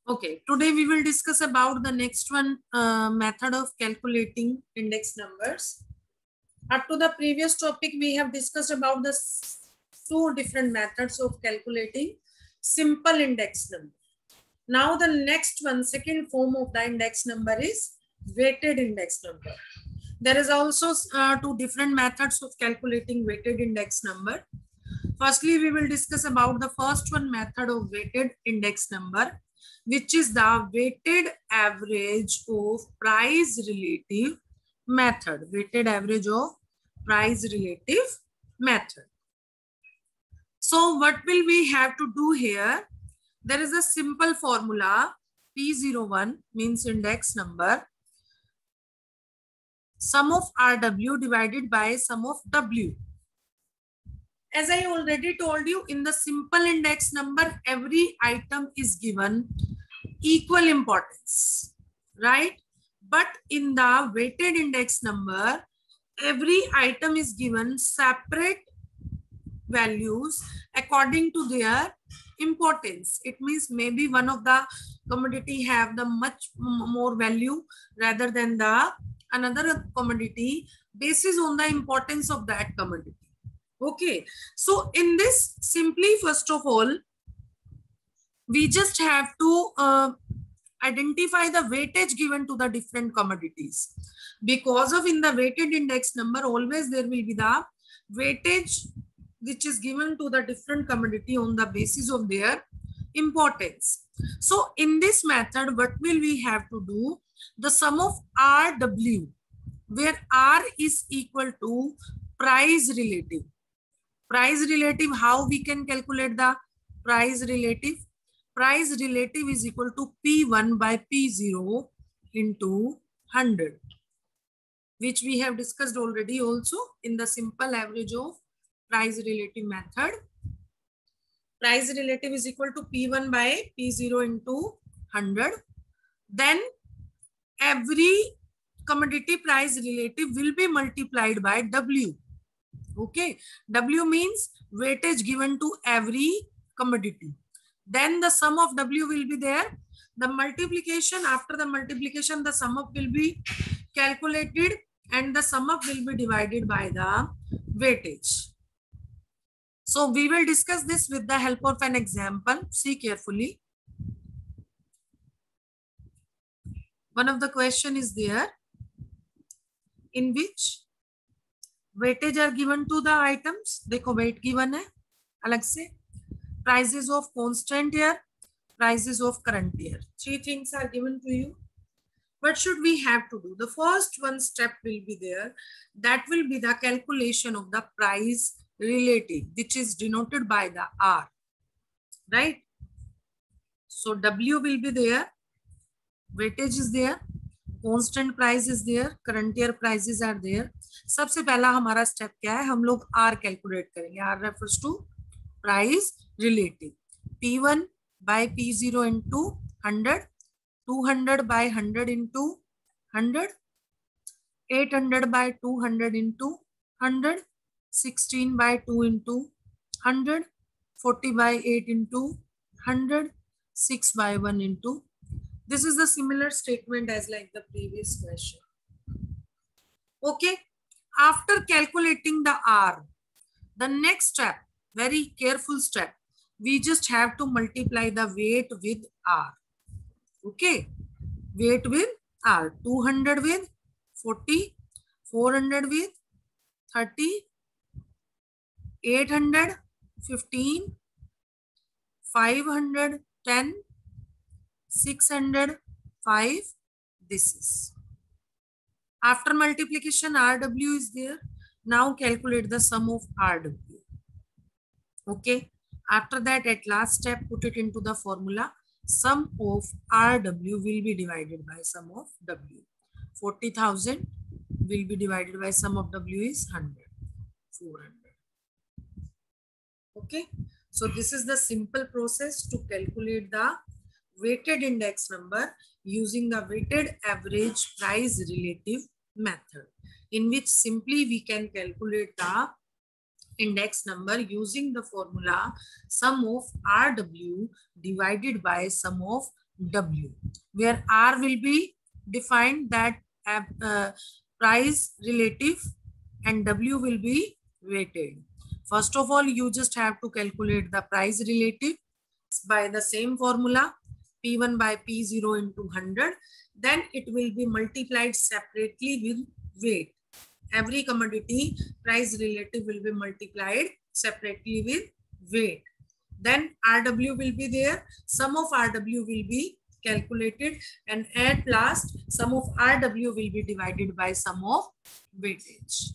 Okay, today we will discuss about the next one method of calculating index numbers. Up to the previous topic, we have discussed about the two different methods of calculating simple index number. Now the next one, second form of the index number is weighted index number. There is also two different methods of calculating weighted index number. Firstly, we will discuss about the first one method of weighted index number, which is the weighted average of price relative method. Weighted average of price relative method. So what will we have to do here? There is a simple formula. P01 means index number. Sum of RW divided by sum of W. As I already told you, in the simple index number, every item is given equal importance, right? But in the weighted index number, every item is given separate values according to their importance. It means maybe one of the commodity have the much more value rather than the another commodity basis on the importance of that commodity. Okay, so in this, simply first of all, we just have to identify the weightage given to the different commodities. Because of in the weighted index number, always there will be the weightage which is given to the different commodity on the basis of their importance. So in this method, what will we have to do? The sum of RW, where R is equal to price relative. Price relative, how we can calculate the price relative? Price relative is equal to P1 by P0 into 100, which we have discussed already also in the simple average of price relative method. Price relative is equal to P1 by P0 into 100. Then every commodity price relative will be multiplied by W. Okay, W means weightage given to every commodity. Then the sum of W will be there. The multiplication, after the multiplication, the sum up will be calculated and the sum up will be divided by the weightage. So we will discuss this with the help of an example. See carefully. One of the question is there in which weightage are given to the items. देखो weight given है अलग से. Prices of constant year, prices of current year. Three things are given to you. What should we have to do? The first one step will be there. That will be the calculation of the price relative, which is denoted by the R, right? So W will be there. Weightage is there. Constant price is there. Current year prices are there. सबसे पहला हमारा step क्या है? हम लोग R calculate करेंगे. R refers to price relative. P1 by P0 into 100, 200 by 100 into 100, 800 by 200 into 100, 16 by 2 into 100, 40 by 8 into 100, 6 by 1 into. This is the similar statement as like the previous question. Okay. After calculating the R, the next step, very careful step, we just have to multiply the weight with R. Okay. Weight with R. 200 with 40, 400 with 30, 800, 15, 500, 10, 600, 5. This is. After multiplication, RW is there. Now calculate the sum of RW. Okay. After that, at last step, put it into the formula. Sum of RW will be divided by sum of W. 40,000 will be divided by sum of W is 100. 400. Okay. So this is the simple process to calculate the weighted index number using the weighted average price relative method, in which simply we can calculate the index number using the formula sum of RW divided by sum of W, where R will be defined that price relative and W will be weighted. First of all, you just have to calculate the price relative by the same formula, P1 by P0 into 100. Then it will be multiplied separately with weight. Every commodity price relative will be multiplied separately with weight. Then RW will be there. Sum of RW will be calculated, and at last sum of RW will be divided by sum of weightage.